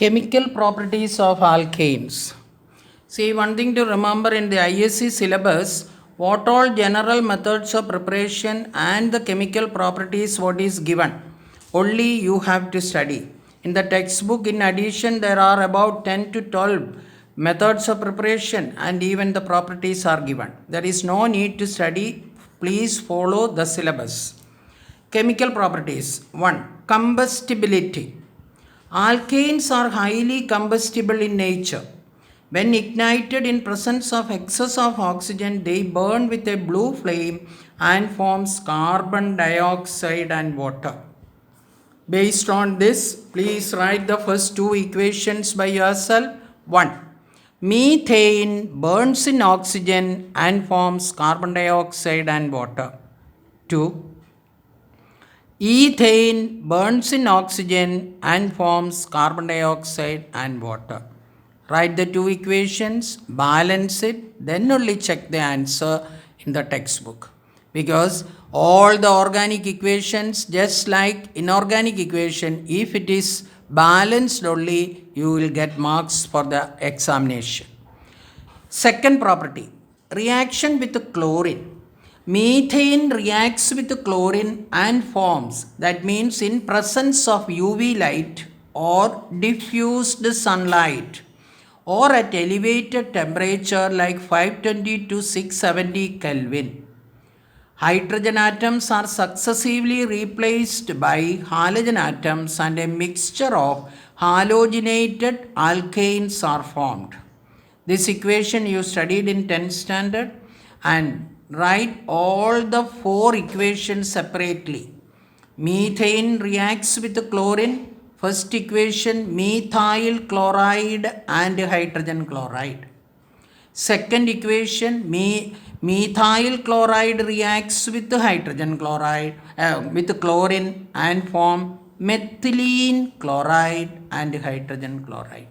Chemical properties of alkanes. See, one thing to remember in the ISC syllabus, what all general methods of preparation and the chemical properties what is given, only you have to study. In the textbook, in addition, there are about 10 to 12 methods of preparation and even the properties are given. There is no need to study. Please follow the syllabus. Chemical properties. 1. Combustibility. Alkanes are highly combustible in nature. When ignited in presence of excess of oxygen, they burn with a blue flame and forms carbon dioxide and water. Based on this, please write the first two equations by yourself. 1. Methane burns in oxygen and forms carbon dioxide and water. 2. Ethane burns in oxygen and forms carbon dioxide and water. Write the two equations, balance it, then only check the answer in the textbook. Because all the organic equations, just like inorganic equation, if it is balanced only, you will get marks for the examination. Second property, reaction with chlorine. Methane reacts with chlorine and forms, that means in presence of UV light or diffused sunlight or at elevated temperature like 520 to 670 Kelvin. Hydrogen atoms are successively replaced by halogen atoms and a mixture of halogenated alkanes are formed. This equation you studied in 10th standard, and write all the four equations separately. Methane reacts with chlorine. First equation, methyl chloride and hydrogen chloride. Second equation, methyl chloride reacts with hydrogen chloride, with chlorine and form methylene chloride and hydrogen chloride.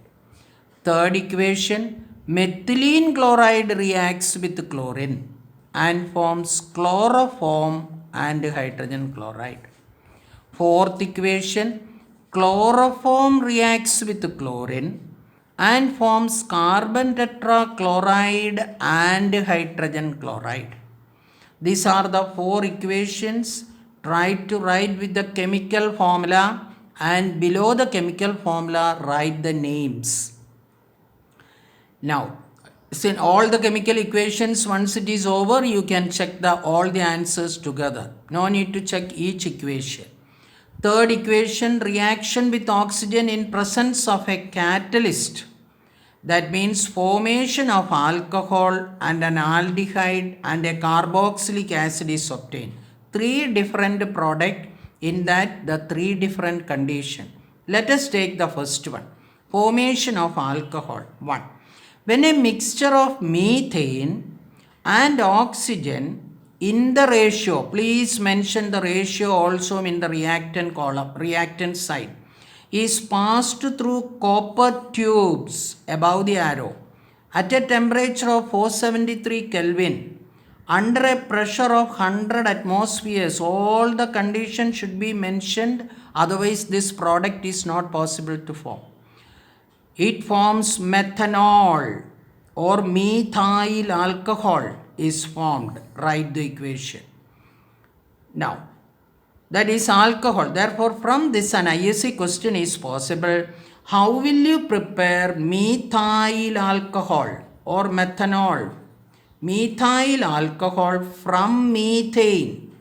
Third equation, methylene chloride reacts with chlorine and forms chloroform and hydrogen chloride. Fourth equation, chloroform reacts with chlorine and forms carbon tetrachloride and hydrogen chloride. These are the four equations. Try to write with the chemical formula, and below the chemical formula write the names. Now, since all the chemical equations, once it is over, you can check all the answers together. No need to check each equation. Third equation, reaction with oxygen in presence of a catalyst. That means formation of alcohol and an aldehyde and a carboxylic acid is obtained. Three different products in that the three different conditions. Let us take the first one. Formation of alcohol. 1. When a mixture of methane and oxygen in the ratio, please mention the ratio also in the reactant column, reactant side, is passed through copper tubes above the arrow at a temperature of 473 Kelvin under a pressure of 100 atmospheres. All the conditions should be mentioned, otherwise this product is not possible to form. It forms methanol or methyl alcohol is formed. Write the equation. Now, that is alcohol. Therefore, from this an ISC question is possible. How will you prepare methyl alcohol or methanol? Methyl alcohol from methane.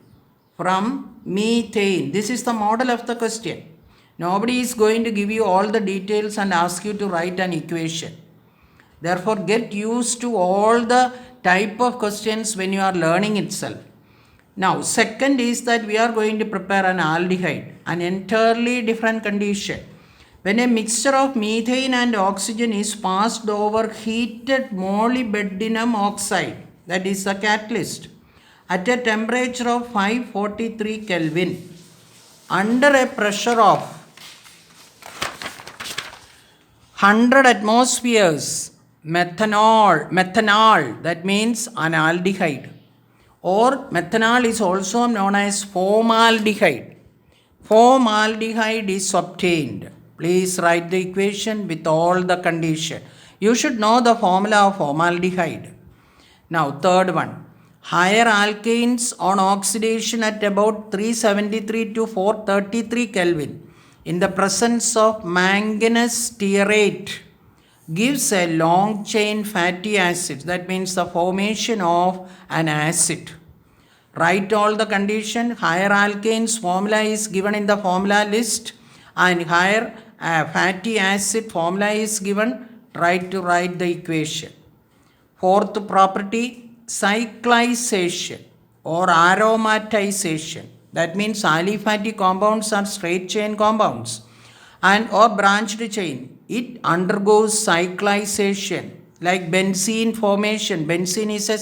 From methane. This is the model of the question. Nobody is going to give you all the details and ask you to write an equation. Therefore, get used to all the type of questions when you are learning itself. Now, second is that we are going to prepare an aldehyde, an entirely different condition. When a mixture of methane and oxygen is passed over heated molybdenum oxide, that is a catalyst, at a temperature of 543 Kelvin, under a pressure of 100 atmospheres, methanol, that means an aldehyde, or methanol is also known as formaldehyde. Formaldehyde is obtained. Please write the equation with all the condition. You should know the formula of formaldehyde. Now, third one. Higher alkanes on oxidation at about 373 to 433 Kelvin in the presence of manganese stearate gives a long chain fatty acid. That means the formation of an acid. Write all the condition. Higher alkanes formula is given in the formula list, and higher fatty acid formula is given. Try to write the equation. Fourth property, cyclization or aromatization. That means aliphatic compounds are straight chain compounds and or branched chain. It undergoes cyclization like benzene formation. Benzene is a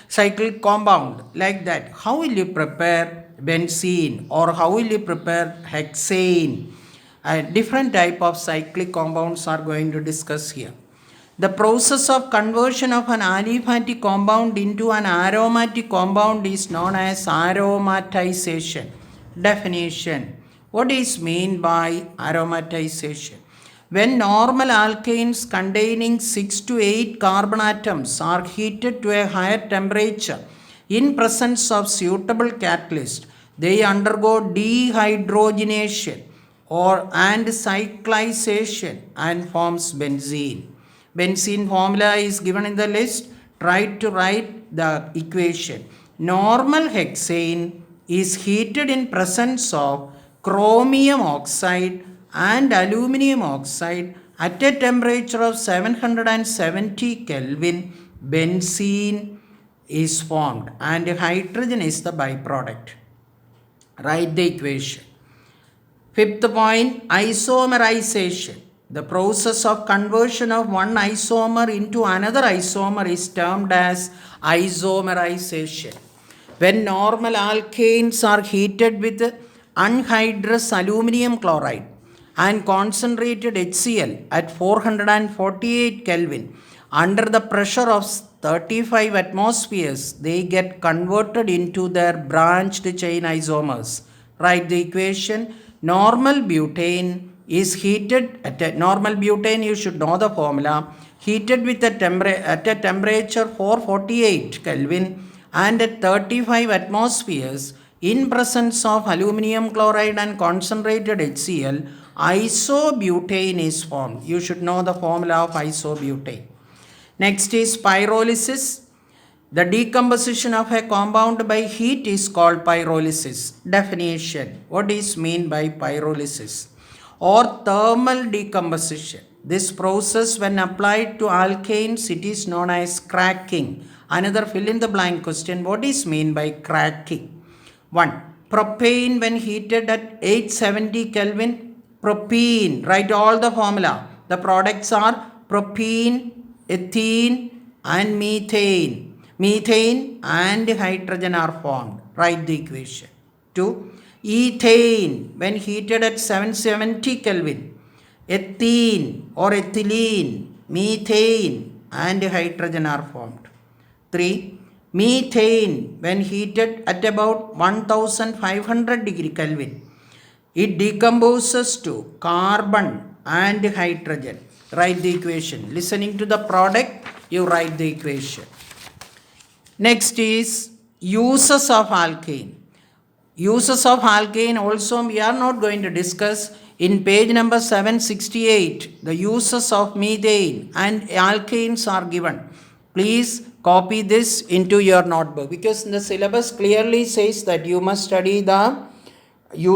cyclic compound like that. How will you prepare benzene or how will you prepare hexane? Different type of cyclic compounds are going to discuss here. The process of conversion of an aliphatic compound into an aromatic compound is known as aromatization. Definition. What is meant by aromatization? When normal alkanes containing 6 to 8 carbon atoms are heated to a higher temperature in presence of suitable catalyst, they undergo dehydrogenation and cyclization and forms benzene. Benzene formula is given in the list. Try to write the equation. Normal hexane is heated in presence of chromium oxide and aluminum oxide at a temperature of 770 Kelvin. Benzene is formed and hydrogen is the byproduct. Write the equation. Fifth point, isomerization. The process of conversion of one isomer into another isomer is termed as isomerization. When normal alkanes are heated with anhydrous aluminum chloride and concentrated HCl at 448 Kelvin under the pressure of 35 atmospheres, they get converted into their branched chain isomers. Write the equation. Normal butane is heated at a normal butane, you should know the formula, heated with at a temperature 448 Kelvin and at 35 atmospheres in presence of aluminum chloride and concentrated HCl, isobutane is formed. You should know the formula of isobutane. Next is pyrolysis. The decomposition of a compound by heat is called pyrolysis. Definition. What is meant by pyrolysis? Or thermal decomposition. This process, when applied to alkanes, it is known as cracking. Another fill in the blank question. What is meant by cracking? 1. Propane when heated at 870 Kelvin. Propene. Write all the formula. The products are propene, ethene and methane. Methane and hydrogen are formed. Write the equation. 2. Ethane when heated at 770 Kelvin. Ethene or ethylene, methane and hydrogen are formed. 3. Methane when heated at about 1500 degree Kelvin. It decomposes to carbon and hydrogen. Write the equation. Listening to the product, you write the equation. Next is uses of alkane. Uses of alkane also we are not going to discuss. In page number 768, the uses of methane and alkanes are given. Please copy this into your notebook because the syllabus clearly says that you must study the use